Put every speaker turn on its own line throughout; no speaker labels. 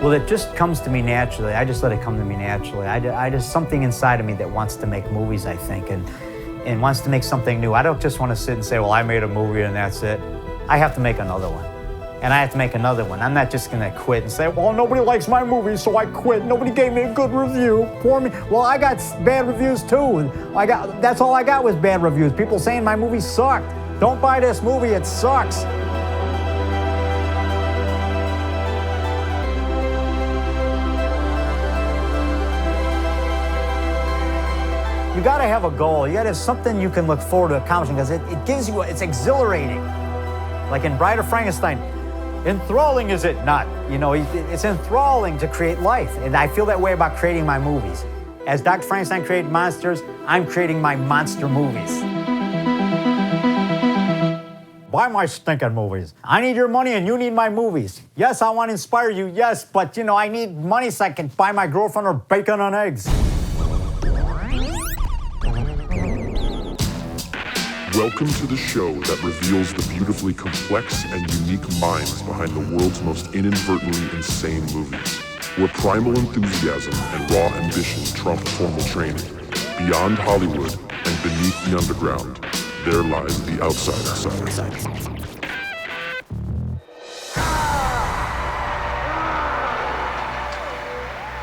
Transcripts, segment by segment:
Well, it just comes to me naturally. I just let it come to me naturally. I just something inside of me that wants to make movies, I think, and wants to make something new. I don't just want to sit and say, well, I made a movie and that's it. I have to make another one. And I have to make another one. I'm not just gonna quit and say, well, nobody likes my movie, so I quit. Nobody gave me a good review for me. Well, I got bad reviews too. And that's all I got was bad reviews. People saying my movie sucked. Don't buy this movie, it sucks. You gotta have a goal. You gotta have something you can look forward to accomplishing because it gives you, it's exhilarating. Like in Bride of Frankenstein, enthralling is it not? You know, it's enthralling to create life. And I feel that way about creating my movies. As Dr. Frankenstein created monsters, I'm creating my monster movies. Buy my stinking movies. I need your money and you need my movies. Yes, I want to inspire you, yes, but you know, I need money so I can buy my girlfriend her bacon and eggs.
Welcome to the show that reveals the beautifully complex and unique minds behind the world's most inadvertently insane movies, where primal enthusiasm and raw ambition trump formal training. Beyond Hollywood and beneath the underground, there lies the outsider.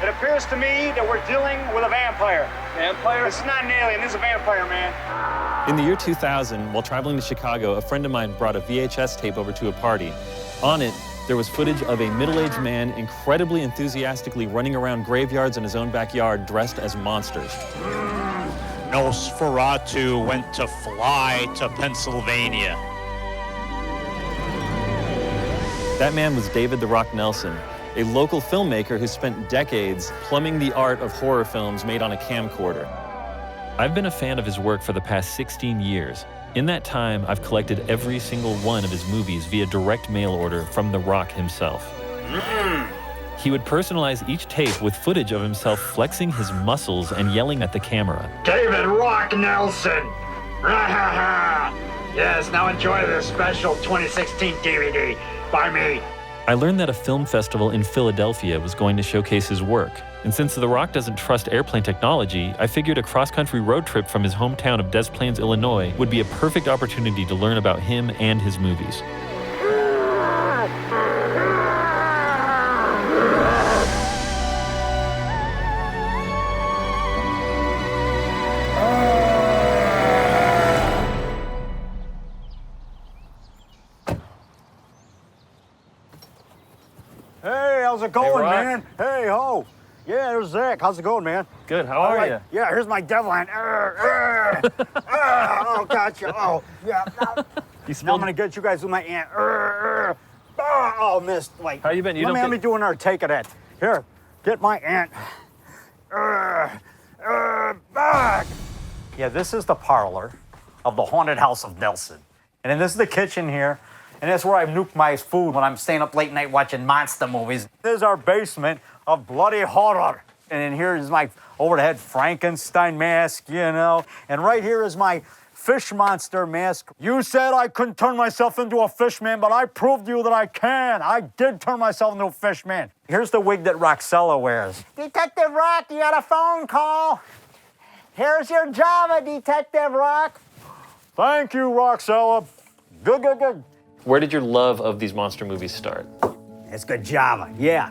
It appears to me that we're dealing with a vampire. Vampire? This is not an alien, this is a vampire, man.
In the year 2000, while traveling to Chicago, a friend of mine brought a VHS tape over to a party. On it, there was footage of a middle-aged man incredibly enthusiastically running around graveyards in his own backyard dressed as monsters.
Nosferatu went to fly to Pennsylvania.
That man was David "The Rock" Nelson, a local filmmaker who spent decades plumbing the art of horror films made on a camcorder. I've been a fan of his work for the past 16 years. In that time, I've collected every single one of his movies via direct mail order from The Rock himself. He would personalize each tape with footage of himself flexing his muscles and yelling at the camera.
David Rock Nelson! Yes, now enjoy this special 2016 DVD by me.
I learned that a film festival in Philadelphia was going to showcase his work. And since The Rock doesn't trust airplane technology, I figured a cross-country road trip from his hometown of Des Plaines, Illinois would be a perfect opportunity to learn about him and his movies.
Hey, how's it going,
Rock.
man? Hey, ho. Yeah, there's Zach. How's it going, man?
Good, how are you?
Yeah, here's my devil hand. Oh, gotcha. Oh, yeah. Now I'm gonna get you guys with my ant. Oh, missed. Wait.
How you been?
Let me do another take of that. Here, get my ant. Back. Yeah, this is the parlor of the haunted house of Nelson. And then this is the kitchen here. And that's where I nuke my food when I'm staying up late night watching monster movies. This is our basement of bloody horror. And then here is my overhead Frankenstein mask, you know. And right here is my fish monster mask. You said I couldn't turn myself into a fish man, but I proved to you that I can. I did turn myself into a fish man. Here's the wig that Roxella wears. Detective Rock, you got a phone call. Here's your Java, Detective Rock. Thank you, Roxella. Good, good, good.
Where did your love of these monster movies start?
It's good Java, yeah.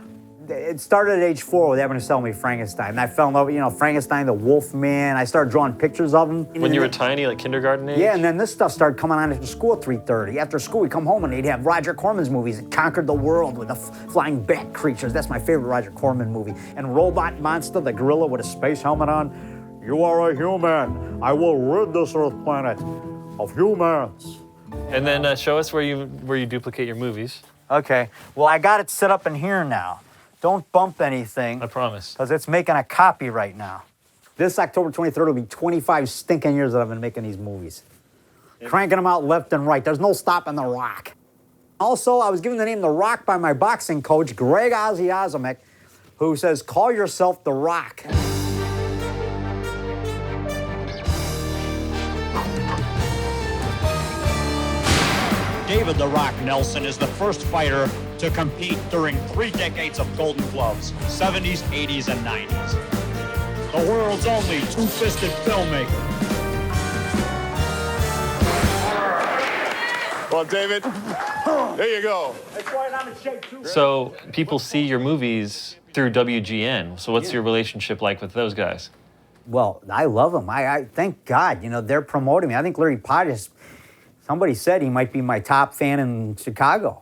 It started at age 4 with having to sell me Frankenstein. And I fell in love with, you know, Frankenstein, the Wolf Man. I started drawing pictures of him.
When you were tiny, like kindergarten age?
Yeah, and then this stuff started coming on after school at 3:30. After school, we'd come home and they'd have Roger Corman's movies that conquered the world with the flying bat creatures. That's my favorite Roger Corman movie. And Robot Monster, the gorilla with a space helmet on. You are a human. I will rid this Earth planet of humans.
And then show us where you duplicate your movies.
Okay, well, I got it set up in here now. Don't bump anything.
I promise.
Because it's making a copy right now. This October 23rd will be 25 stinking years that I've been making these movies. Cranking them out left and right. There's no stopping The Rock. Also, I was given the name The Rock by my boxing coach, Greg Oziazomic, who says, call yourself The Rock.
David "The Rock" Nelson is the first fighter to compete during 3 decades of Golden Gloves, 70s, 80s, and 90s. The world's only two-fisted filmmaker.
Well, David, there you go.
That's why I'm in shape too.
So people see your movies through WGN. So what's your relationship like with those guys?
Well, I love them. I thank God, you know, they're promoting me. I think Larry Pottis, somebody said he might be my top fan in Chicago.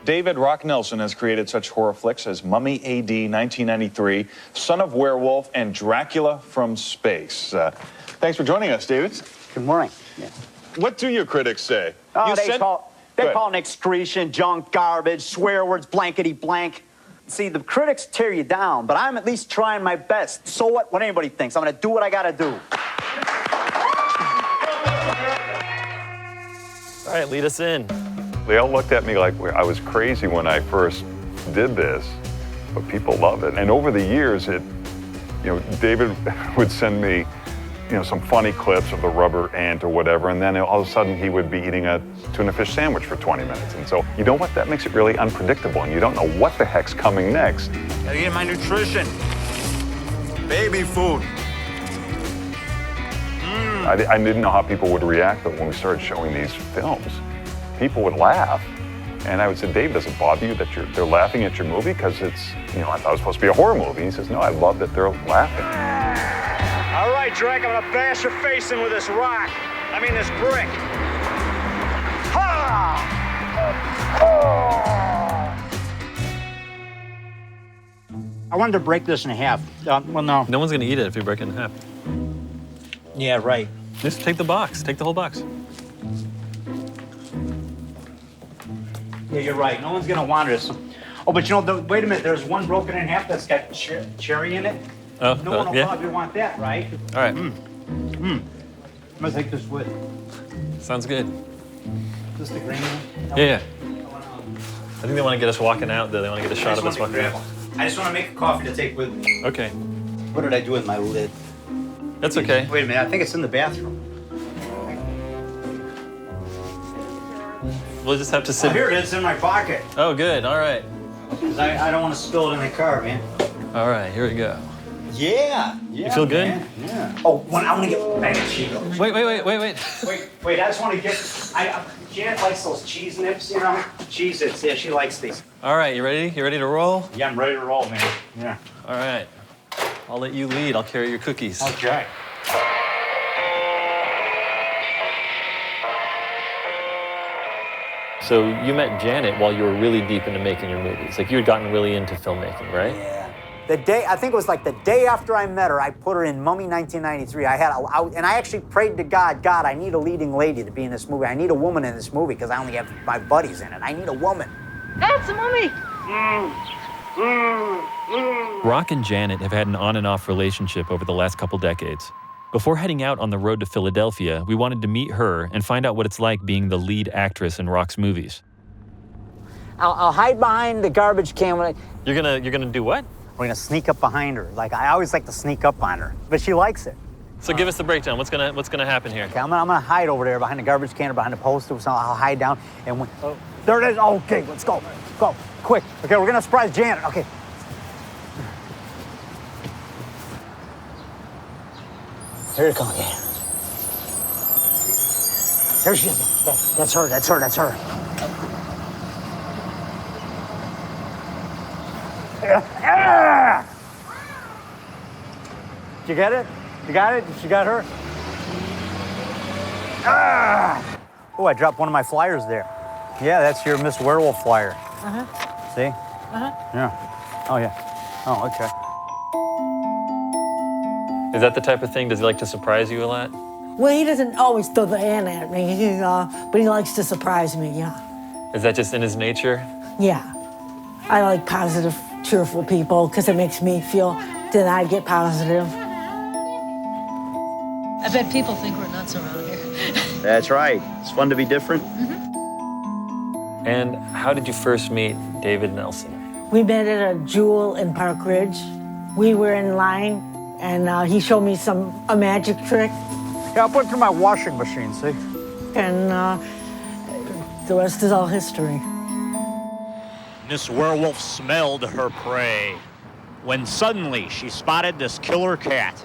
David Rock Nelson has created such horror flicks as Mummy AD 1993, Son of Werewolf, and Dracula from Space. Thanks for joining us, David.
Good morning. Yeah.
What do your critics say?
Oh,
You
they
said-
call it excretion, junk, garbage, swear words, blankety blank. See, the critics tear you down, but I'm at least trying my best. So what anybody thinks? I'm gonna do what I gotta do.
All right, lead us in.
They all looked at me like I was crazy when I first did this, but people love it. And over the years, David would send me, some funny clips of the rubber ant or whatever, and then all of a sudden he would be eating a tuna fish sandwich for 20 minutes. And so, you know what? That makes it really unpredictable, and you don't know what the heck's coming next.
Gotta get my nutrition. Baby food.
I didn't know how people would react, but when we started showing these films, people would laugh. And I would say, Dave, does it bother you that they're laughing at your movie? Because it's, I thought it was supposed to be a horror movie. He says, no, I love that they're laughing.
All right, Drake, I'm gonna bash your face in with this rock. I mean this brick. Ha!
I wanted to break this in half. Well, no.
No one's gonna eat it if you break it in half.
Yeah, right.
Just take the box. Take the whole box.
Yeah, you're right. No one's gonna want this. Oh, but wait a minute. There's one broken in half that's got cherry in it.
Oh,
No one will
yeah.
probably want that, right?
All right.
I'm gonna take this with.
Sounds good.
Is this the green one?
Yeah. I think they want to get us walking out, though. They want to get a shot of us walking out.
I just want to make a coffee to take with me.
Okay.
What did I do with my lid?
That's okay.
Wait a minute. I think it's in the bathroom.
We'll just have to sit.
Oh, here it is in my pocket.
Oh, good. All right.
'Cause I don't want to spill it in the car, man.
All right. Here we go.
Yeah.
You feel good?
Man. Yeah. Oh, I want to get a bag of Cheetos.
Wait.
Wait, I just want to get. Janet likes those cheese nips, Cheez-Its. Yeah, she likes these.
All right. You ready? You ready to roll?
Yeah, I'm ready to roll, man. Yeah.
All right. I'll let you lead. I'll carry your cookies.
Okay.
So you met Janet while you were really deep into making your movies. Like you had gotten really into filmmaking, right?
Yeah. I think it was like the day after I met her, I put her in Mummy 1993. And I actually prayed to God, I need a leading lady to be in this movie. I need a woman in this movie because I only have my buddies in it. I need a woman.
That's a mummy.
Rock and Janet have had an on and off relationship over the last couple decades. Before heading out on the road to Philadelphia, we wanted to meet her and find out what it's like being the lead actress in Rock's movies.
I'll hide behind the garbage can when
You're gonna do what?
we're gonna sneak up behind her. Like I always like to sneak up on her, but she likes it.
So give us the breakdown. What's gonna happen here?
Okay, I'm gonna hide over there behind the garbage can or behind the poster or something. I'll hide down and there it is. Okay, let's go. Go, quick. Okay, we're gonna surprise Janet. Okay. Here it comes again. There she is. That's her. Yeah. Did you get it? You got it? She got her? Oh, I dropped one of my flyers there. Yeah, that's your Miss Werewolf flyer. See? Yeah. Oh, yeah. Oh, okay.
Is that the type of thing? Does he like to surprise you a lot?
Well, he doesn't always throw the hand at me, but he likes to surprise me, yeah.
Is that just in his nature?
Yeah. I like positive, cheerful people because it makes me feel that I get positive.
I bet people think we're nuts around here.
That's right. It's fun to be different.
And how did you first meet David Nelson?
We met at a Jewel in Park Ridge, We were in line, and he showed me a magic trick,
Yeah, I'll put it through my washing machine, see?
and the rest is all history.
This werewolf smelled her prey when suddenly she spotted this killer cat.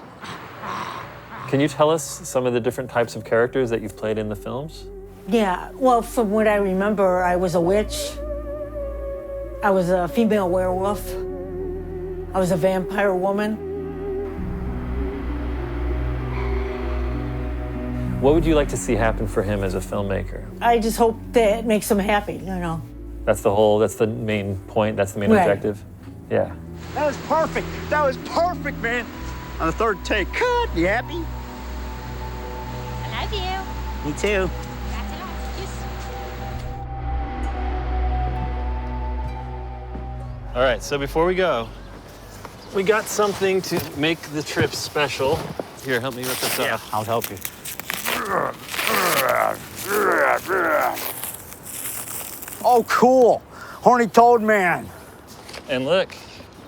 Can you tell us some of the different types of characters that you've played in the films?
Yeah, well, from what I remember, I was a witch. I was a female werewolf. I was a vampire woman.
What would you like to see happen for him as a filmmaker?
I just hope that it makes him happy, you know.
That's the main point, that's the main
Right.
objective? Yeah.
That was perfect. That was perfect, man. On the third take. Cut. You happy?
I love you.
Me too.
All right, so before we go, we got something to make the trip special. Here, help me with this up.
Yeah, I'll help you. Oh, cool. Horny Toad Man.
And look,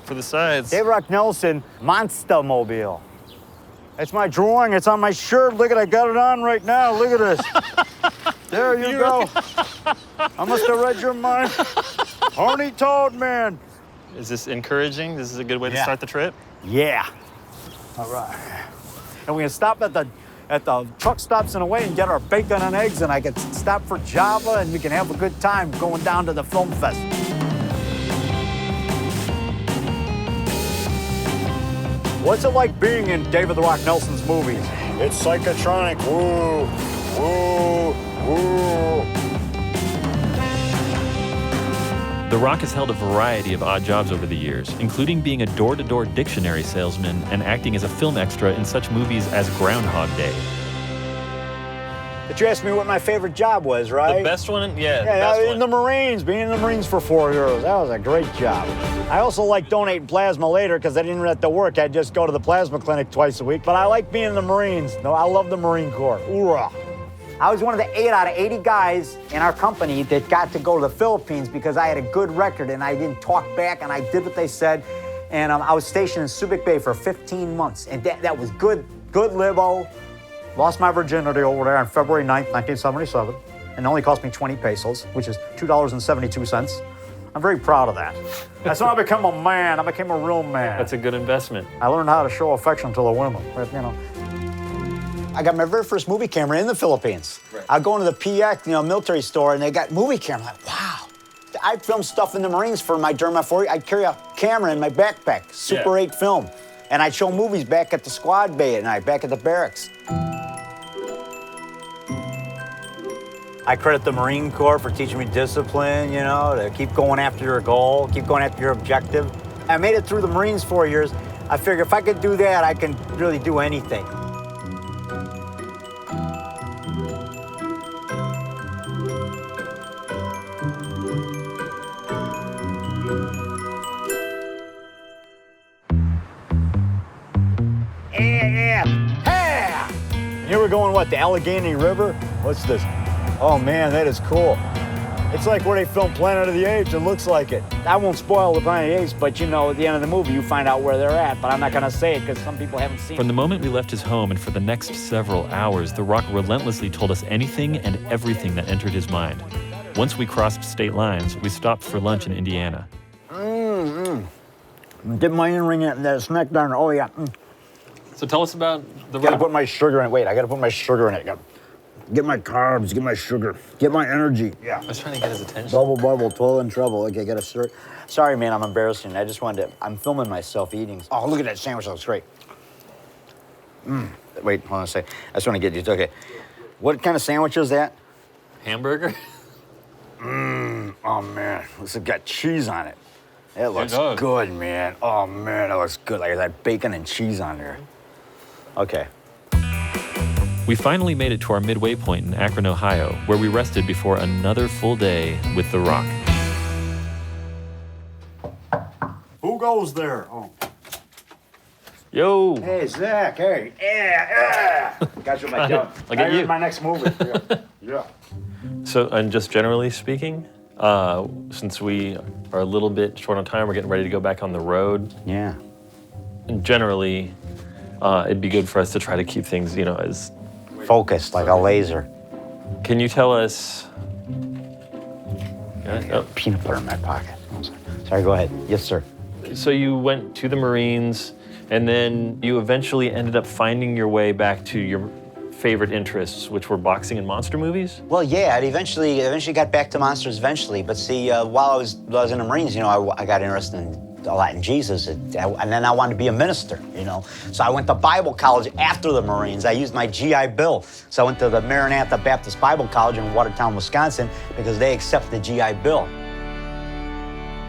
for the sides.
David Rock Nelson, Monster Mobile. It's my drawing. It's on my shirt. Look at it. I got it on right now. Look at this. There you go. I must have read your mind. Horny Toad Man.
Is this encouraging? This is a good way to
Yeah.
start the trip?
Yeah. All right. And we can stop at the truck stops in a way and get our bacon and eggs, and I can stop for Java, and we can have a good time going down to the film festival. What's it like being in David the Rock Nelson's movies? It's psychotronic. Woo, woo, woo.
The Rock has held a variety of odd jobs over the years, including being a door-to-door dictionary salesman and acting as a film extra in such movies as Groundhog Day.
But you asked me what my favorite job was, right?
The best one? Yeah, the
Yeah,
best
in
one.
the Marines, being in the Marines for 4 years. That was a great job. I also like donating plasma later because I didn't have to work. I'd just go to the plasma clinic twice a week. But I like being in the Marines. No, I love the Marine Corps. Hoorah. I was one of the 8 out of 80 guys in our company that got to go to the Philippines because I had a good record and I didn't talk back and I did what they said. And I was stationed in Subic Bay for 15 months. And that was good libo. Lost my virginity over there on February 9th, 1977. And it only cost me 20 pesos, which is $2.72. I'm very proud of that. That's when I became a man. I became a real man.
That's a good investment.
I learned how to show affection to the women. But, you know, I got my very first movie camera in the Philippines. Right. I go into the PX, military store, and they got movie camera. I'm like, wow. I filmed stuff in the Marines during my 4 years. I'd carry a camera in my backpack, Super 8 film. And I'd show movies back at the squad bay at night, back at the barracks. I credit the Marine Corps for teaching me discipline, to keep going after your goal, keep going after your objective. I made it through the Marines 4 years. I figured if I could do that, I can really do anything. Yeah. Here we're going, what, the Allegheny River? What's this? Oh man, that is cool. It's like where they filmed Planet of the Apes. It looks like it. I won't spoil the Planet of the Apes, but at the end of the movie, you find out where they're at. But I'm not gonna say it because some people haven't seen it.
From the moment we left his home and for the next several hours, The Rock relentlessly told us anything and everything that entered his mind. Once we crossed state lines, we stopped for lunch in Indiana.
Dip my in-ring in that snack down. Oh yeah.
So tell us about The
Gotta
Rock.
put my sugar in it. Wait, I gotta put my sugar in it. Get my carbs, get my sugar, get my energy. Yeah.
I was trying to get his attention.
Bubble, toil and trouble. Okay, gotta stir. Sorry, man, I'm embarrassing. I just wanted to. I'm filming myself eating. Oh, look at that sandwich. That looks great. Wait, hold on a sec. I just want to get you. Okay. What kind of sandwich is that?
Hamburger?
Oh, man. This has got cheese on it. It looks
does.
good, man. Oh, man, that looks good. Like that bacon and cheese on there. Okay.
We finally made it to our midway point in Akron, Ohio, where we rested before another full day with The Rock.
Who goes there? Oh.
Yo!
Hey, Zach. Hey. Yeah. Got you my gun.
Look at you.
My next movie. Yeah.
So, and just generally speaking, since we are a little bit short on time, we're getting ready to go back on the road.
Yeah.
generally, it'd be good for us to try to keep things, as
Focused like a laser.
Can you tell us?
Peanut butter in my pocket. Sorry, go ahead. Yes, sir.
So you went to the Marines, and then you eventually ended up finding your way back to your favorite interests, which were boxing and monster movies?
Well, yeah, it eventually got back to monsters eventually. But see, while I was in the Marines, I got interested a lot in Jesus, and then I wanted to be a minister, So I went to Bible college after the Marines. I used my GI Bill. So I went to the Maranatha Baptist Bible College in Watertown, Wisconsin, because they accepted the GI Bill.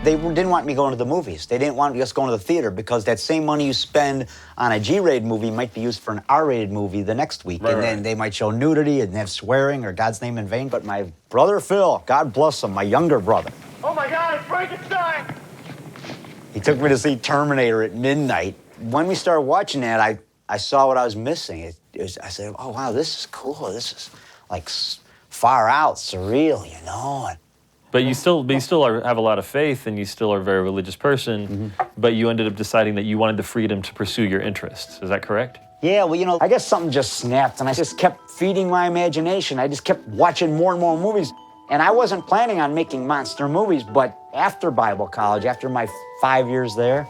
They didn't want me going to the movies. They didn't want us going to the theater because that same money you spend on a G-rated movie might be used for an R-rated movie the next week.
Right,
and then they might show nudity and have swearing or God's name in vain. But my brother Phil, God bless him, my younger brother.
Oh my God, it's Frankenstein!
He took me to see Terminator at midnight. When we started watching that, I saw what I was missing. I said, oh, wow, this is cool. This is like far out, surreal,
But you still have a lot of faith, and you still are a very religious person. But you ended up deciding that you wanted the freedom to pursue your interests. Is that correct?
Yeah, well, I guess something just snapped, and I just kept feeding my imagination. I just kept watching more and more movies. And I wasn't planning on making monster movies, but after Bible college, after my 5 years there,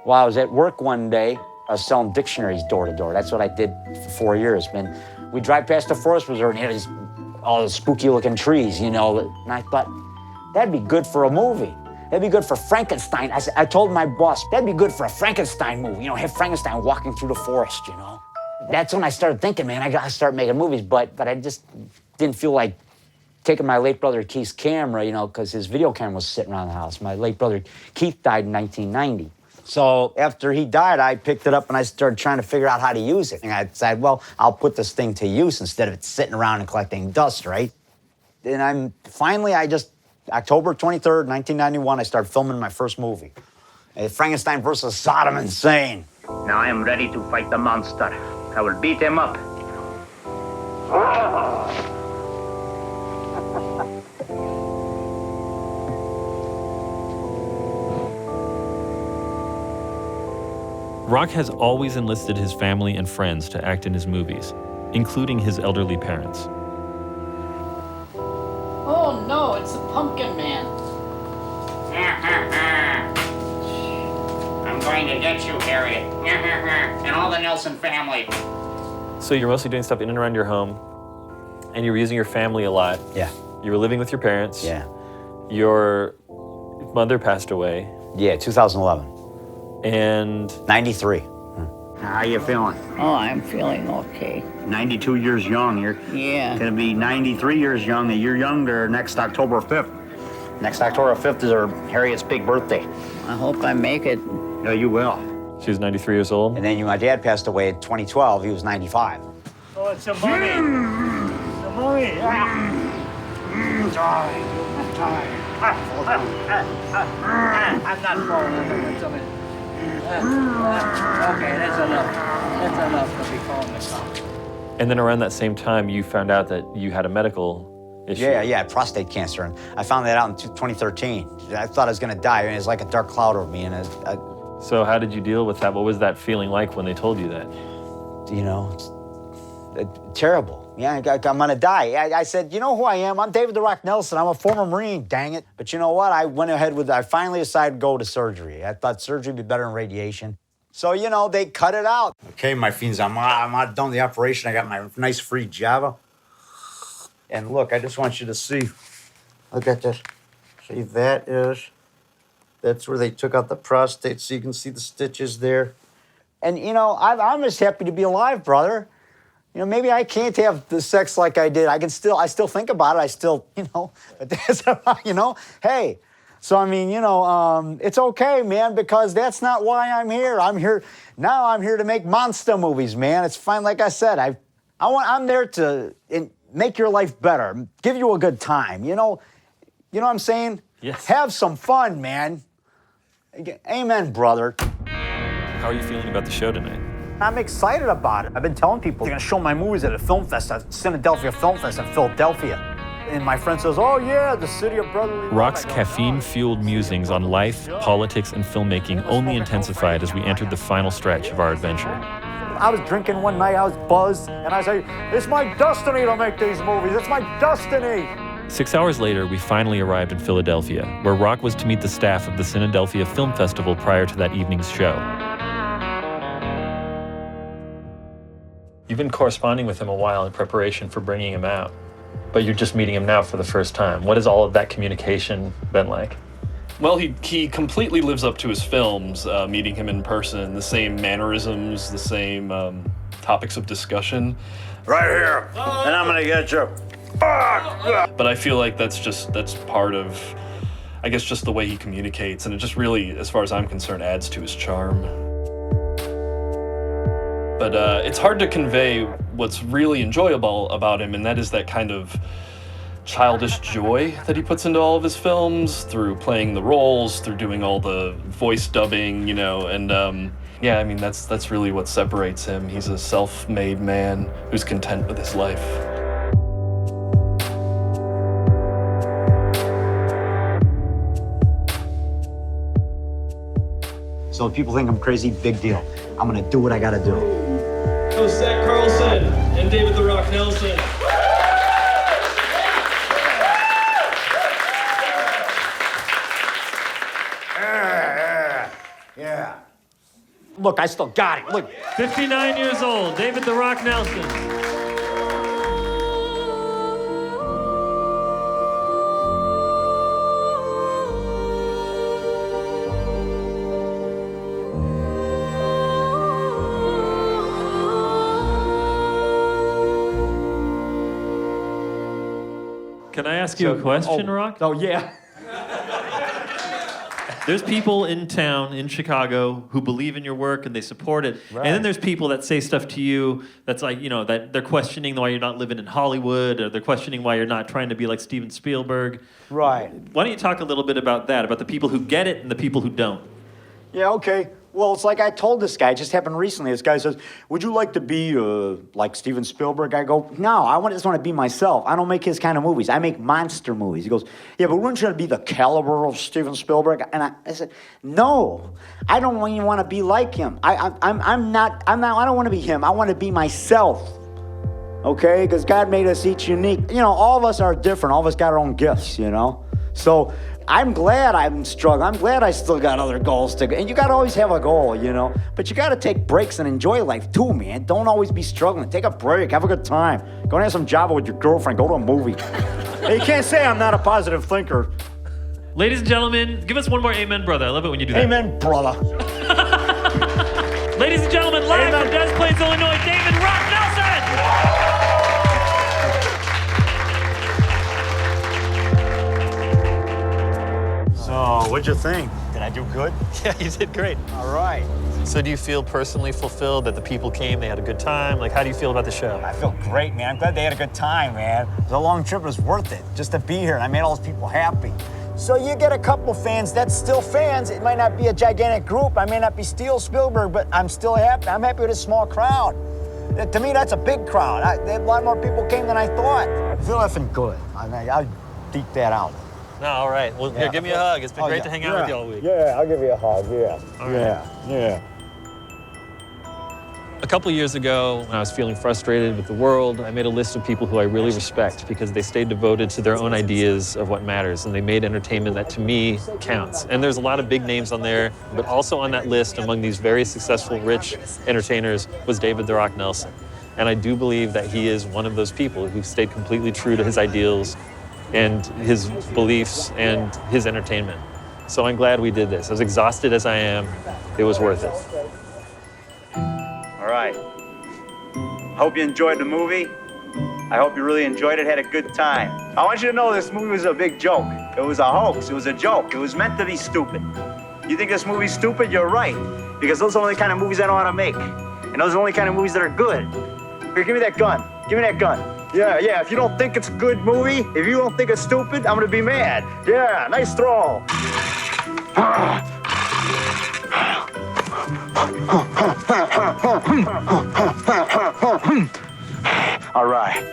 while I was at work one day, I was selling dictionaries door to door. That's what I did for 4 years. And we drive past the forest preserve, and it had all the spooky-looking trees, And I thought, that'd be good for a movie. That'd be good for Frankenstein. I told my boss, that'd be good for a Frankenstein movie. Have Frankenstein walking through the forest, That's when I started thinking, man, I got to start making movies. But I just didn't feel like taking my late brother Keith's camera, because his video camera was sitting around the house. My late brother Keith died in 1990. So after he died, I picked it up and I started trying to figure out how to use it. And I decided, well, I'll put this thing to use instead of it sitting around and collecting dust, right? And October 23rd, 1991, I started filming my first movie. Frankenstein versus Sodom Insane.
Now I am ready to fight the monster. I will beat him up.
Rock has always enlisted his family and friends to act in his movies, including his elderly parents.
Oh no, it's the Pumpkin Man.
I'm going to get you, Harriet. And all the Nelson family.
So you're mostly doing stuff in and around your home, and you were using your family a lot.
Yeah.
You were living with your parents.
Yeah.
Your mother passed away.
Yeah, 2011.
And
93.
How you feeling?
Oh, I'm feeling okay.
92 years young. You're gonna be 93 years young. A year younger next October 5th. Next October 5th is Harriet's big birthday.
I hope I make it.
Yeah, you will.
She was 93 years old.
And then my dad passed away in 2012. He was 95.
Oh, it's a mummy. The mummy. Darling, I'm tired. I'm not falling under it. Okay, that's enough. That's enough to be falling asleep.
And then around that same time, you found out that you had a medical issue.
Yeah, prostate cancer. And I found that out in 2013. I thought I was gonna die, and it was like a dark cloud over me. And
So how did you deal with that? What was that feeling like when they told you that?
It's terrible. Yeah, I'm gonna die. I said, you know who I am? I'm David the Rock Nelson. I'm a former Marine, dang it. But you know what? I went ahead I finally decided to go to surgery. I thought surgery would be better than radiation. So, they cut it out. Okay, my fiends, I'm done the operation. I got my nice free Java. And look, I just want you to see. Look at this. See, that's where they took out the prostate, so you can see the stitches there. And, I'm just happy to be alive, brother. Maybe I can't have the sex like I did. I still think about it. But that's, hey. So, it's okay, man, because that's not why I'm here. I'm here to make monster movies, man. It's fine. Like I said, I'm there to make your life better, give you a good time. You know what I'm saying?
Yes.
Have some fun, man. Amen, brother.
How are you feeling about the show tonight?
I'm excited about it. I've been telling people they're gonna show my movies at a film fest, at Philadelphia Film Fest in Philadelphia. And my friend says, oh yeah, the city of brotherly love.
Rock's
I go,
caffeine-fueled musings on life, politics, and filmmaking only intensified as we entered the final stretch of our adventure.
I was drinking one night, I was buzzed, and I say, it's my destiny to make these movies. It's my destiny.
6 hours later, we finally arrived in Philadelphia, where Rock was to meet the staff of the Philadelphia Film Festival prior to that evening's show. You've been corresponding with him a while in preparation for bringing him out, but you're just meeting him now for the first time. What has all of that communication been like?
Well, he completely lives up to his films, meeting him in person, the same mannerisms, the same topics of discussion.
Right here, and I'm gonna get you.
But I feel like that's part of, I guess, just the way he communicates, and it just really, as far as I'm concerned, adds to his charm. But it's hard to convey what's really enjoyable about him, and that is that kind of childish joy that he puts into all of his films through playing the roles, through doing all the voice dubbing, you know, and yeah, I mean, that's really what separates him. He's a self-made man who's content with his life.
So if people think I'm crazy, big deal. I'm gonna do what I gotta do.
Oh, Zach Carlson and David the Rock Nelson.
Yeah. Look, I still got it. Look.
59 years old, David the Rock Nelson. Can I ask you a question, Rock?
Oh, yeah.
There's people in town, in Chicago, who believe in your work and they support it.
Right.
And then there's people that say stuff to you that's like, you know, that they're questioning why you're not living in Hollywood, or they're questioning why you're not trying to be like Steven Spielberg.
Right.
Why don't you talk a little bit about that, about the people who get it and the people who don't?
Yeah, okay. Well, it's like I told this guy, it just happened recently. This guy says, would you like to be like Steven Spielberg? I go, no, just want to be myself. I don't make his kind of movies. I make monster movies. He goes, yeah, but wouldn't you be the caliber of Steven Spielberg? And I said, no, I don't even want to be like him. I don't want to be him. I want to be myself. Okay? Because God made us each unique. You know, all of us are different. All of us got our own gifts, you know? So I'm glad I'm struggling. I'm glad I still got other goals to go. And you got to always have a goal, you know? But you got to take breaks and enjoy life too, man. Don't always be struggling. Take a break. Have a good time. Go and have some Java with your girlfriend. Go to a movie. Hey, you can't say I'm not a positive thinker.
Ladies and gentlemen, give us one more amen, brother. I love it when you do that.
Amen, brother.
Ladies and gentlemen, live from Des Plaines, Illinois, David Rock Nelson!
So, what'd you think? Did I do good?
Yeah, you did great.
All right.
So do you feel personally fulfilled that the people came, they had a good time? Like, how do you feel about the show?
I feel great, man. I'm glad they had a good time, man. The long trip was worth it, just to be here, and I made all those people happy. So you get a couple fans, that's still fans. It might not be a gigantic group. I may not be Spielberg, but I'm still happy. I'm happy with a small crowd. To me, that's a big crowd. A lot more people came than I thought. I feel effing good. I'll deep that out.
No, all right. Well, here, give me a hug. It's been great to hang out with you all week.
Yeah, I'll give you a hug, yeah.
All right.
Yeah.
A couple years ago, when I was feeling frustrated with the world, I made a list of people who I really respect because they stayed devoted to their own ideas of what matters, and they made entertainment that, to me, counts. And there's a lot of big names on there, but also on that list, among these very successful, rich entertainers, was David the Rock Nelson. And I do believe that he is one of those people who stayed completely true to his ideals and his beliefs and his entertainment. So I'm glad we did this. As exhausted as I am, it was worth it.
All right. Hope you enjoyed the movie. I hope you really enjoyed it, had a good time. I want you to know this movie was a big joke. It was a hoax, it was a joke. It was meant to be stupid. You think this movie's stupid? You're right. Because those are the only kind of movies I know how to make. And those are the only kind of movies that are good. Here, give me that gun. Give me that gun. Yeah, if you don't think it's a good movie, if you don't think it's stupid, I'm gonna be mad. Yeah, nice throw. All right.